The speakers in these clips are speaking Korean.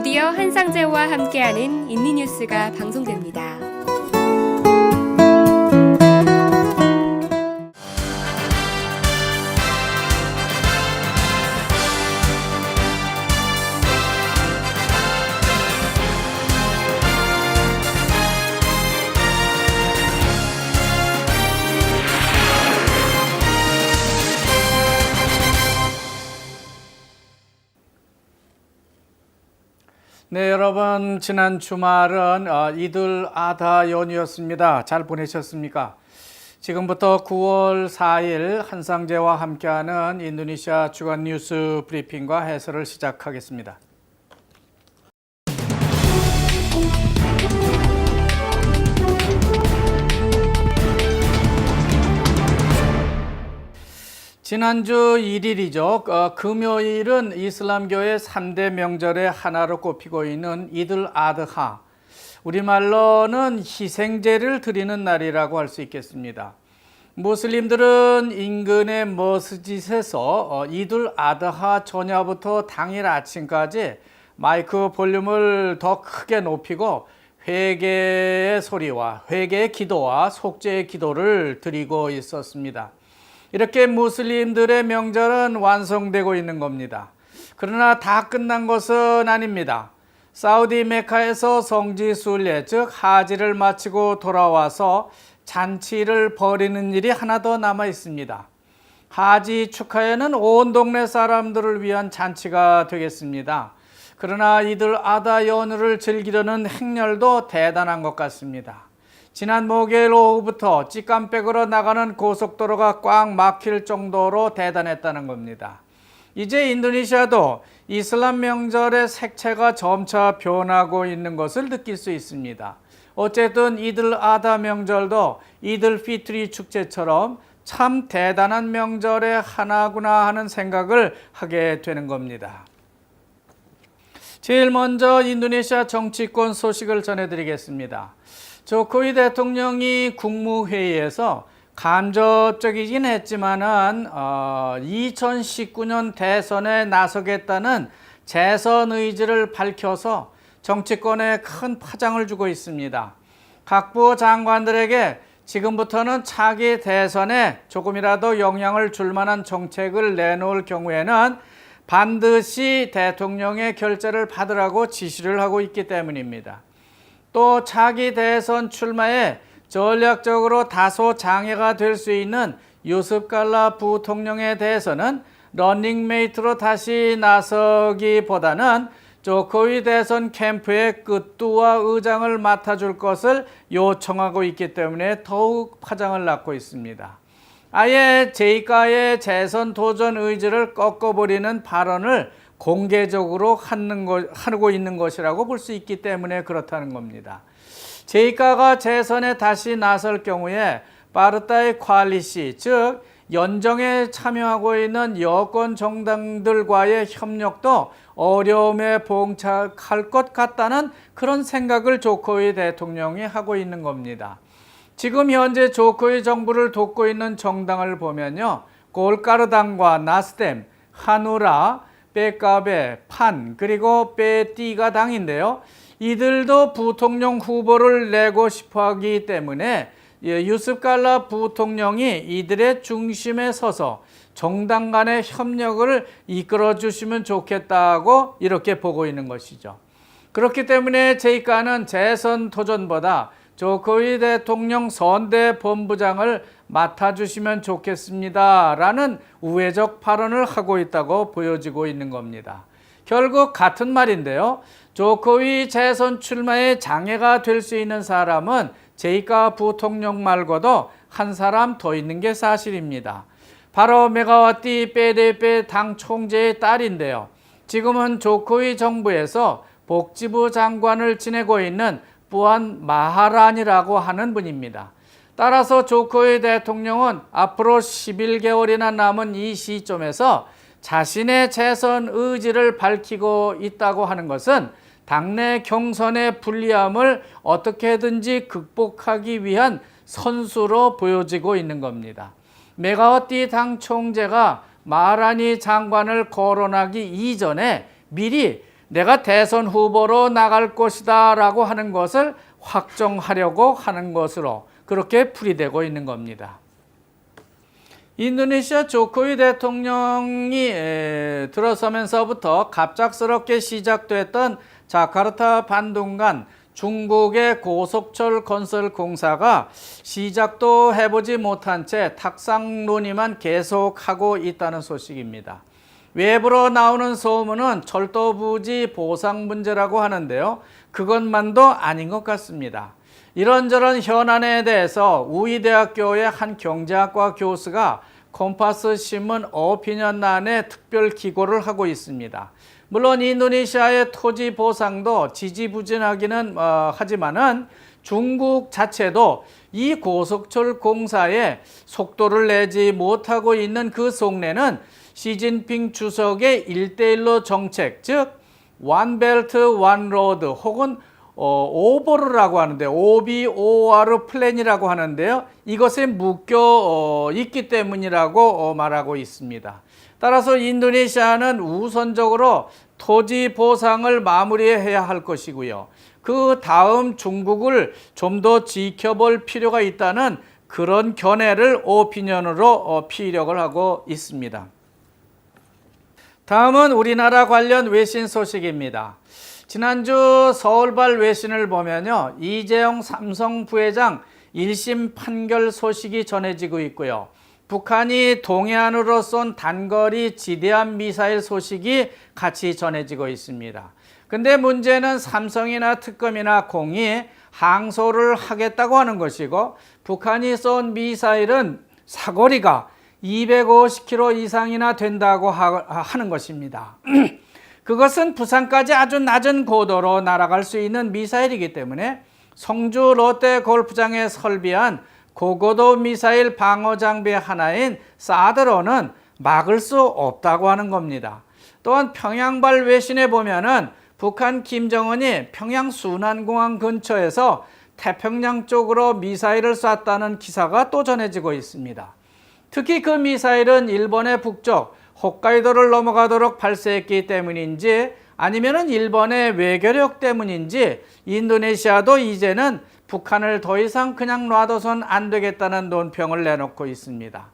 드디어 한상재와 함께하는 인리뉴스가 방송됩니다. 네, 여러분 지난 주말은 이들 아다 연휴였습니다. 잘 보내셨습니까? 지금부터 9월 4일 한상재와 함께하는 인도네시아 주간 뉴스 브리핑과 해설을 시작하겠습니다. 지난주 1일이죠. 금요일은 이슬람교의 3대 명절의 하나로 꼽히고 있는 이들 아드하. 우리말로는 희생제를 드리는 날이라고 할 수 있겠습니다. 무슬림들은 인근의 머스짓에서 이들 아드하 전야부터 당일 아침까지 마이크 볼륨을 더 크게 높이고 회개의 소리와 회개의 기도와 속죄의 기도를 드리고 있었습니다. 이렇게 무슬림들의 명절은 완성되고 있는 겁니다. 그러나 다 끝난 것은 아닙니다. 사우디 메카에서 성지 순례, 즉 하지를 마치고 돌아와서 잔치를 벌이는 일이 하나 더 남아 있습니다. 하지 축하에는 온 동네 사람들을 위한 잔치가 되겠습니다. 그러나 이들 아다 연휴를 즐기려는 행렬도 대단한 것 같습니다. 지난 목요일 오후부터 찌깜백으로 나가는 고속도로가 꽉 막힐 정도로 대단했다는 겁니다. 이제 인도네시아도 이슬람 명절의 색채가 점차 변하고 있는 것을 느낄 수 있습니다. 어쨌든 이들 아다 명절도 이들 피트리 축제처럼 참 대단한 명절의 하나구나 하는 생각을 하게 되는 겁니다. 제일 먼저 인도네시아 정치권 소식을 전해드리겠습니다. 조코위 대통령이 국무회의에서 간접적이긴 했지만은 2019년 대선에 나서겠다는 재선 의지를 밝혀서 정치권에 큰 파장을 주고 있습니다. 각부 장관들에게 지금부터는 차기 대선에 조금이라도 영향을 줄 만한 정책을 내놓을 경우에는 반드시 대통령의 결재를 받으라고 지시를 하고 있기 때문입니다. 또 차기 대선 출마에 전략적으로 다소 장애가 될 수 있는 유습 갈라 부통령에 대해서는 러닝메이트로 다시 나서기보다는 조코위 대선 캠프의 끝두와 의장을 맡아줄 것을 요청하고 있기 때문에 더욱 파장을 낳고 있습니다. 아예 제이카의 도전 의지를 꺾어버리는 발언을 공개적으로 하고 있는 것이라고 볼 수 있기 때문에 그렇다는 겁니다. 제이카가 재선에 다시 나설 경우에 파르타이 콰리시, 즉 연정에 참여하고 있는 여권 정당들과의 협력도 어려움에 봉착할 것 같다는 그런 생각을 조코위 대통령이 하고 있는 겁니다. 지금 현재 조코위 정부를 돕고 있는 정당을 보면요, 골카르당과 나스뎀, 하누라, 빼까베, 판, 그리고 빼띠가 당인데요. 이들도 부통령 후보를 내고 싶어 하기 때문에 유습 갈라 부통령이 이들의 중심에 서서 정당 간의 협력을 이끌어 주시면 좋겠다고 이렇게 보고 있는 것이죠. 그렇기 때문에 제이카는 재선 도전보다 조코위 대통령 선대 본부장을 맡아주시면 좋겠습니다 라는 우회적 발언을 하고 있다고 보여지고 있는 겁니다. 결국 같은 말인데요. 조코위 재선 출마에 장애가 될 수 있는 사람은 제이카 부통령 말고도 한 사람 더 있는 게 사실입니다. 바로 메가와티 PDIP 당 총재의 딸인데요. 지금은 조코위 정부에서 복지부 장관을 지내고 있는 부안 마하란이라고 하는 분입니다. 따라서 조코위 대통령은 앞으로 11개월이나 남은 이 시점에서 자신의 재선 의지를 밝히고 있다고 하는 것은 당내 경선의 불리함을 어떻게든지 극복하기 위한 선수로 보여지고 있는 겁니다. 메가와티 당 총재가 마하라니 장관을 거론하기 이전에 미리 내가 대선 후보로 나갈 것이다 라고 하는 것을 확정하려고 하는 것으로 그렇게 풀이되고 있는 겁니다. 인도네시아 조코위 대통령이 들어서면서부터 갑작스럽게 시작됐던 자카르타 반도 간 중국의 고속철 건설 공사가 시작도 해보지 못한 채 탁상 논의만 계속하고 있다는 소식입니다. 외부로 나오는 소문은 철도 부지 보상 문제라고 하는데요. 그것만도 아닌 것 같습니다. 이런저런 현안에 대해서 우이대학교의 한 경제학과 교수가 콤파스 신문 오피니언란에 특별 기고를 하고 있습니다. 물론 인도네시아의 토지 보상도 지지부진하기는 하지만은 중국 자체도 이 고속철 공사에 속도를 내지 못하고 있는 그 속내는 시진핑 주석의 1대1로 정책, 즉 원벨트 원로드 혹은 오버르라고 하는데 OBOR 플랜이라고 하는데요. 이것에 묶여 있기 때문이라고 말하고 있습니다. 따라서 인도네시아는 우선적으로 토지 보상을 마무리해야 할 것이고요. 그 다음 중국을 좀 더 지켜볼 필요가 있다는 그런 견해를 오피니언으로 피력을 하고 있습니다. 다음은 우리나라 관련 외신 소식입니다. 지난주 서울발 외신을 보면요. 이재용 삼성 부회장 1심 판결 소식이 전해지고 있고요. 북한이 동해안으로 쏜 단거리 지대함 미사일 소식이 같이 전해지고 있습니다. 근데 문제는 삼성이나 특검이나 공이 항소를 하겠다고 하는 것이고 북한이 쏜 미사일은 사거리가 250km 이상이나 된다고 하는 것입니다. 그것은 부산까지 아주 낮은 고도로 날아갈 수 있는 미사일이기 때문에 성주 롯데 골프장에 설비한 고고도 미사일 방어 장비 하나인 사드로는 막을 수 없다고 하는 겁니다. 또한 평양발 외신에 보면은 북한 김정은이 평양 순안공항 근처에서 태평양 쪽으로 미사일을 쐈다는 기사가 또 전해지고 있습니다. 특히 그 미사일은 일본의 북쪽 홋카이도를 넘어가도록 발사했기 때문인지 아니면은 일본의 외교력 때문인지 인도네시아도 이제는 북한을 더 이상 그냥 놔둬선 안 되겠다는 논평을 내놓고 있습니다.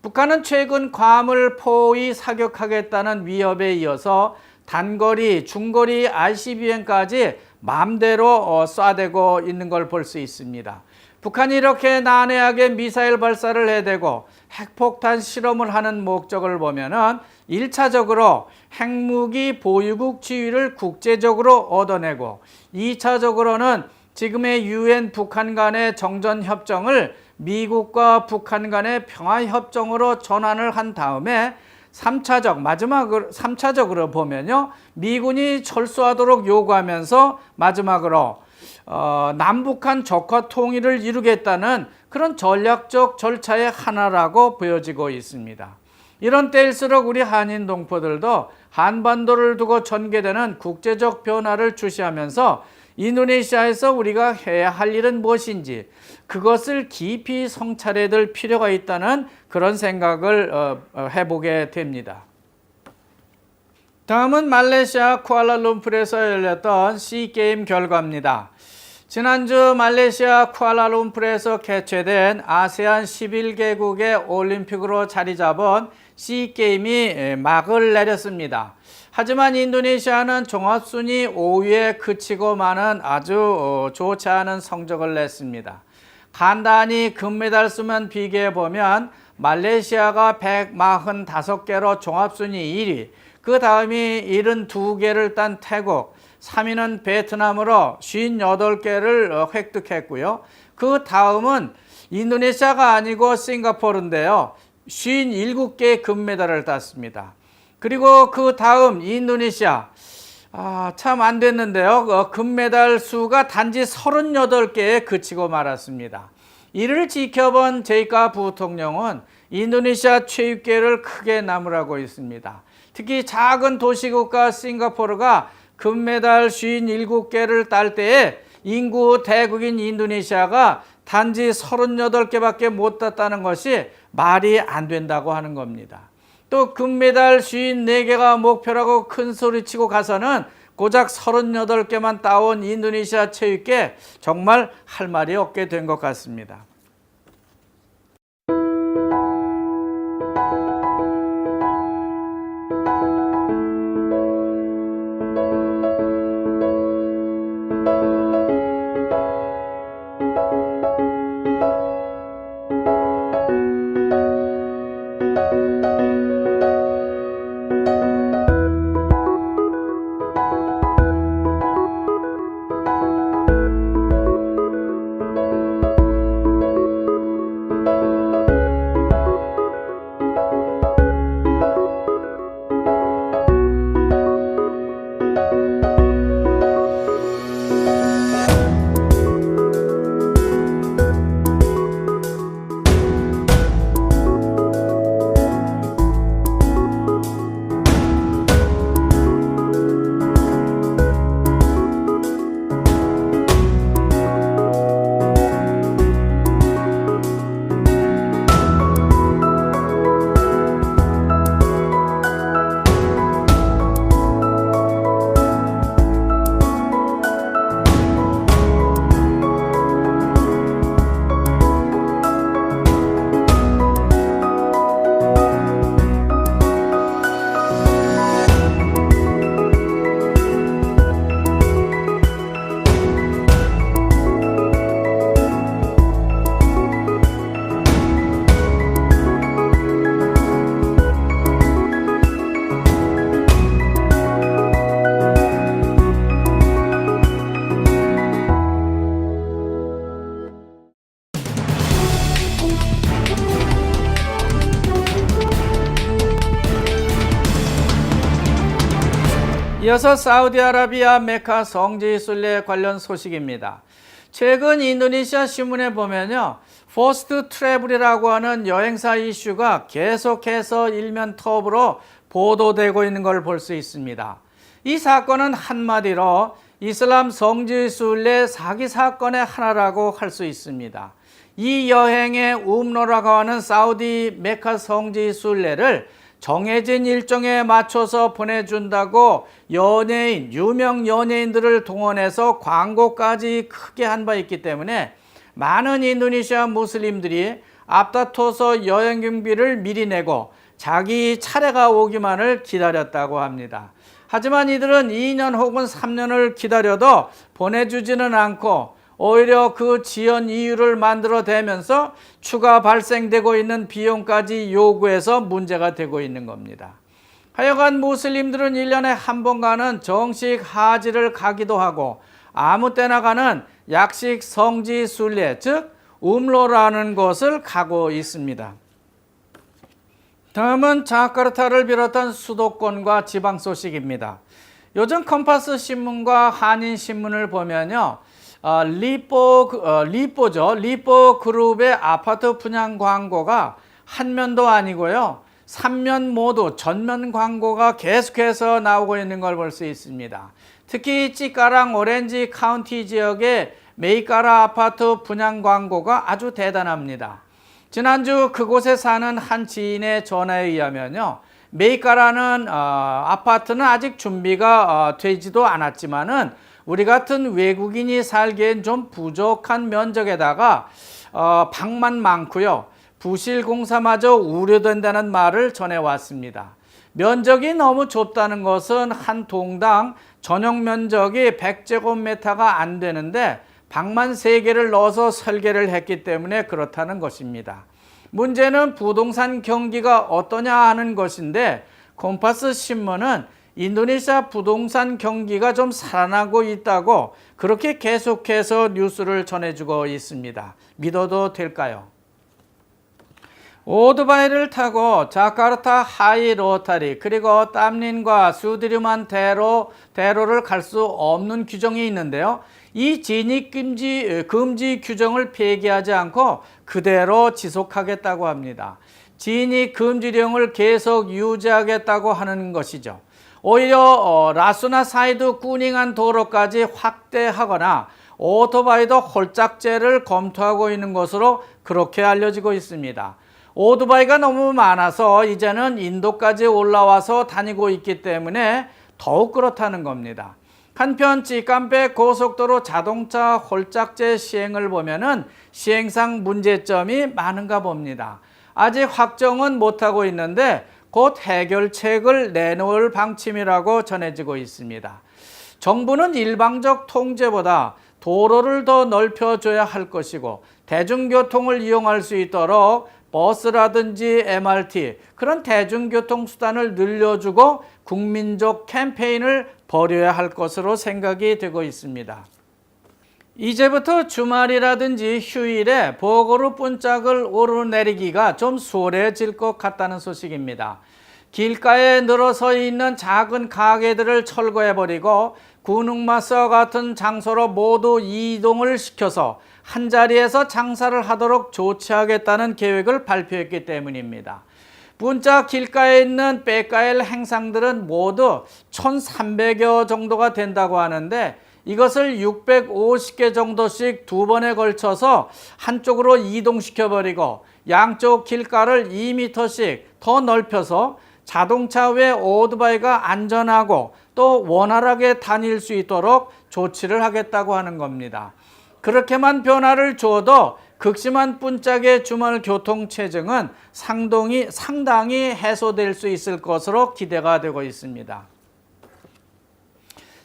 북한은 최근 괌을 포위 사격하겠다는 위협에 이어서 단거리, 중거리 ICBM까지 마음대로 쏴대고 있는 걸 볼 수 있습니다. 북한이 이렇게 난해하게 미사일 발사를 해대고 핵폭탄 실험을 하는 목적을 보면은 1차적으로 핵무기 보유국 지위를 국제적으로 얻어내고 2차적으로는 지금의 유엔 북한 간의 정전협정을 미국과 북한 간의 평화협정으로 전환을 한 다음에 3차적으로 보면요. 미군이 철수하도록 요구하면서 마지막으로 남북한 적화 통일을 이루겠다는 그런 전략적 절차의 하나라고 보여지고 있습니다. 이런 때일수록 우리 한인 동포들도 한반도를 두고 전개되는 국제적 변화를 주시하면서 인도네시아에서 우리가 해야 할 일은 무엇인지 그것을 깊이 성찰해 둘 필요가 있다는 그런 생각을 해보게 됩니다. 다음은 말레이시아 쿠알라룸푸르에서 열렸던 C게임 결과입니다. 지난주 말레이시아 쿠알라룸푸르에서 개최된 아세안 11개국의 올림픽으로 자리 잡은 C게임이 막을 내렸습니다. 하지만 인도네시아는 종합순위 5위에 그치고만은 아주 좋지 않은 성적을 냈습니다. 간단히 금메달 수만 비교해보면 말레이시아가 145개로 종합순위 1위, 그 다음이 72개를 딴 태국, 3위는 베트남으로 58개를 획득했고요. 그 다음은 인도네시아가 아니고 싱가포르인데요. 57개의 금메달을 땄습니다. 그리고 그 다음 인도네시아, 참 안 됐는데요. 금메달 수가 단지 38개에 그치고 말았습니다. 이를 지켜본 제이카 부통령은 인도네시아 체육계를 크게 나무라고 있습니다. 특히 작은 도시국가 싱가포르가 금메달 57개를 딸 때에 인구 대국인 인도네시아가 단지 38개밖에 못 땄다는 것이 말이 안 된다고 하는 겁니다. 또 금메달 54개가 목표라고 큰 소리치고 가서는 고작 38개만 따온 인도네시아 체육계 정말 할 말이 없게 된 것 같습니다. 이어서 사우디아라비아 메카 성지 순례 관련 소식입니다. 최근 인도네시아 신문에 보면요, 포스트 트래블이라고 하는 여행사 이슈가 계속해서 일면 톱으로 보도되고 있는 걸 볼 수 있습니다. 이 사건은 한마디로 이슬람 성지 순례 사기 사건의 하나라고 할 수 있습니다. 이 여행의 음로라고 하는 사우디 메카 성지 순례를 정해진 일정에 맞춰서 보내준다고 연예인, 유명 연예인들을 동원해서 광고까지 크게 한 바 있기 때문에 많은 인도네시아 무슬림들이 앞다퉈서 여행 경비를 미리 내고 자기 차례가 오기만을 기다렸다고 합니다. 하지만 이들은 2년 혹은 3년을 기다려도 보내주지는 않고 오히려 그 지연 이유를 만들어대면서 추가 발생되고 있는 비용까지 요구해서 문제가 되고 있는 겁니다. 하여간 무슬림들은 1년에 한 번 가는 정식 하지를 가기도 하고 아무 때나 가는 약식 성지 순례, 즉 음로라는 것을 가고 있습니다. 다음은 자카르타를 비롯한 수도권과 지방 소식입니다. 요즘 컴파스 신문과 한인 신문을 보면요, 리뽀 그룹의 아파트 분양 광고가 한 면도 아니고요, 3면 모두 전면 광고가 계속해서 나오고 있는 걸 볼 수 있습니다. 특히 찌까랑 오렌지 카운티 지역의 메이까라 아파트 분양 광고가 아주 대단합니다. 지난주 그곳에 사는 한 지인의 전화에 의하면요, 메이까라는 아파트는 아직 준비가 되지도 않았지만은 우리 같은 외국인이 살기엔 좀 부족한 면적에다가 방만 많고요, 부실 공사마저 우려된다는 말을 전해왔습니다. 면적이 너무 좁다는 것은 한 동당 전용 면적이 100제곱미터가 안 되는데 방만 3개를 넣어서 설계를 했기 때문에 그렇다는 것입니다. 문제는 부동산 경기가 어떠냐 하는 것인데 콤파스 신문은 인도네시아 부동산 경기가 좀 살아나고 있다고 그렇게 계속해서 뉴스를 전해주고 있습니다. 믿어도 될까요? 오토바이를 타고 자카르타 하이 로타리 그리고 땀린과 수디르만 대로를 갈 수 없는 규정이 있는데요. 이 진입 금지 규정을 폐기하지 않고 그대로 지속하겠다고 합니다. 진입 금지령을 계속 유지하겠다고 하는 것이죠. 오히려 라수나 사이드 꾸닝한 도로까지 확대하거나 오토바이도 홀짝제를 검토하고 있는 것으로 그렇게 알려지고 있습니다. 오토바이가 너무 많아서 이제는 인도까지 올라와서 다니고 있기 때문에 더욱 그렇다는 겁니다. 한편 찌깜백 고속도로 자동차 홀짝제 시행을 보면은 시행상 문제점이 많은가 봅니다. 아직 확정은 못하고 있는데 곧 해결책을 내놓을 방침이라고 전해지고 있습니다. 정부는 일방적 통제보다 도로를 더 넓혀줘야 할 것이고 대중교통을 이용할 수 있도록 버스라든지 MRT 그런 대중교통 수단을 늘려주고 국민적 캠페인을 벌여야 할 것으로 생각이 되고 있습니다. 이제부터 주말이라든지 휴일에 보고로 문짝을 오르내리기가 좀 수월해질 것 같다는 소식입니다. 길가에 늘어서 있는 작은 가게들을 철거해버리고 군웅마사 같은 장소로 모두 이동을 시켜서 한자리에서 장사를 하도록 조치하겠다는 계획을 발표했기 때문입니다. 문짝 길가에 있는 빼까일 행상들은 모두 1,300여 정도가 된다고 하는데 이것을 650개 정도씩 두 번에 걸쳐서 한쪽으로 이동시켜버리고 양쪽 길가를 2m씩 더 넓혀서 자동차 외 오토바이가 안전하고 또 원활하게 다닐 수 있도록 조치를 하겠다고 하는 겁니다. 그렇게만 변화를 주어도 극심한 문짝의 주말 교통 체증은 상당히 해소될 수 있을 것으로 기대가 되고 있습니다.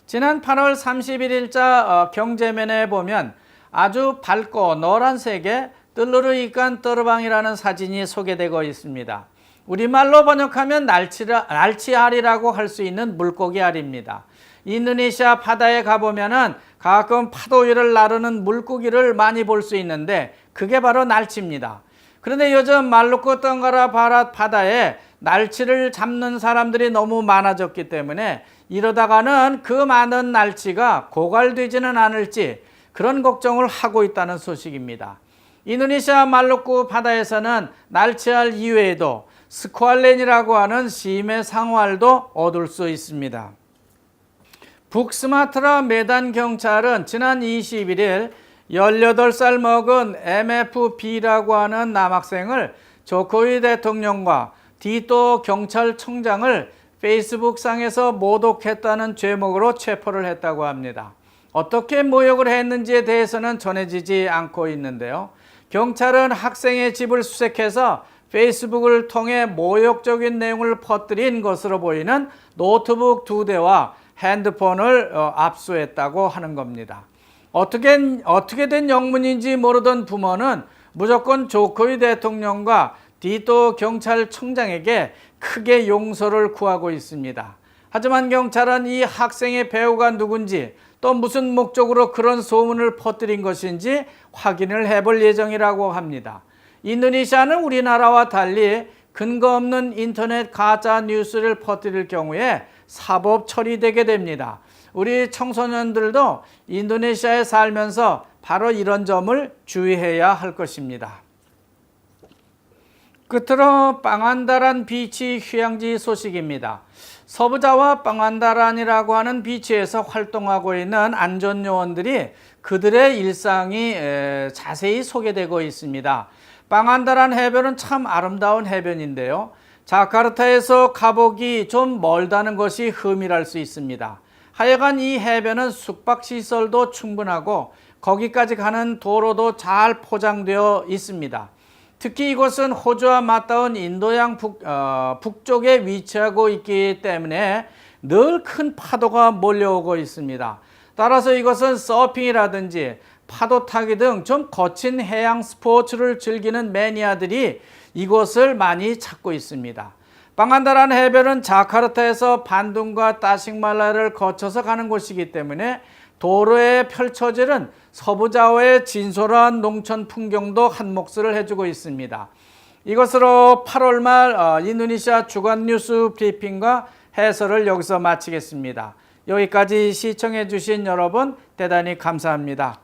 지난 8월 31일자 경제면에 보면 아주 밝고 노란색의 뜰르르이깐 떠르방이라는 사진이 소개되고 있습니다. 우리말로 번역하면 날치알이라고 할 수 있는 물고기 알입니다. 인도네시아 바다에 가보면은 가끔 파도 위를 나르는 물고기를 많이 볼 수 있는데 그게 바로 날치입니다. 그런데 요즘 말루크 덩가라 바다에 날치를 잡는 사람들이 너무 많아졌기 때문에 이러다가는 그 많은 날치가 고갈되지는 않을지 그런 걱정을 하고 있다는 소식입니다. 인도네시아 말루크 바다에서는 날치알 이외에도 스쿠알렌이라고 하는 심해 상어알도 얻을 수 있습니다. 북스마트라 메단 경찰은 지난 21일 18살 먹은 MFB라고 하는 남학생을 조코이 대통령과 디또 경찰청장을 페이스북상에서 모독했다는 죄목으로 체포를 했다고 합니다. 어떻게 모욕을 했는지에 대해서는 전해지지 않고 있는데요. 경찰은 학생의 집을 수색해서 페이스북을 통해 모욕적인 내용을 퍼뜨린 것으로 보이는 노트북 2대와 핸드폰을 압수했다고 하는 겁니다. 어떻게 된 영문인지 모르던 부모는 무조건 조코이 대통령과 디또 경찰청장에게 크게 용서를 구하고 있습니다. 하지만 경찰은 이 학생의 배우가 누군지 또 무슨 목적으로 그런 소문을 퍼뜨린 것인지 확인을 해볼 예정이라고 합니다. 인도네시아는 우리나라와 달리 근거 없는 인터넷 가짜 뉴스를 퍼뜨릴 경우에 사법 처리되게 됩니다. 우리 청소년들도 인도네시아에 살면서 바로 이런 점을 주의해야 할 것입니다. 끝으로 빵안다란 비치 휴양지 소식입니다. 서부자와 빵안다란이라고 하는 비치에서 활동하고 있는 안전요원들이 그들의 일상이 자세히 소개되고 있습니다. 빵안다란 해변은 참 아름다운 해변인데요. 자카르타에서 가보기 좀 멀다는 것이 흠이랄 수 있습니다. 하여간 이 해변은 숙박시설도 충분하고 거기까지 가는 도로도 잘 포장되어 있습니다. 특히 이곳은 호주와 맞닿은 인도양 북쪽에 위치하고 있기 때문에 늘 큰 파도가 몰려오고 있습니다. 따라서 이것은 서핑이라든지 파도 타기 등 좀 거친 해양 스포츠를 즐기는 매니아들이 이곳을 많이 찾고 있습니다. 빵안다란 해변은 자카르타에서 반둥과 따식말라를 거쳐서 가는 곳이기 때문에 도로에 펼쳐지는 서부자와의 진솔한 농촌 풍경도 한 몫을 해주고 있습니다. 이것으로 8월 말 인도네시아 주간 뉴스 브리핑과 해설을 여기서 마치겠습니다. 여기까지 시청해 주신 여러분 대단히 감사합니다.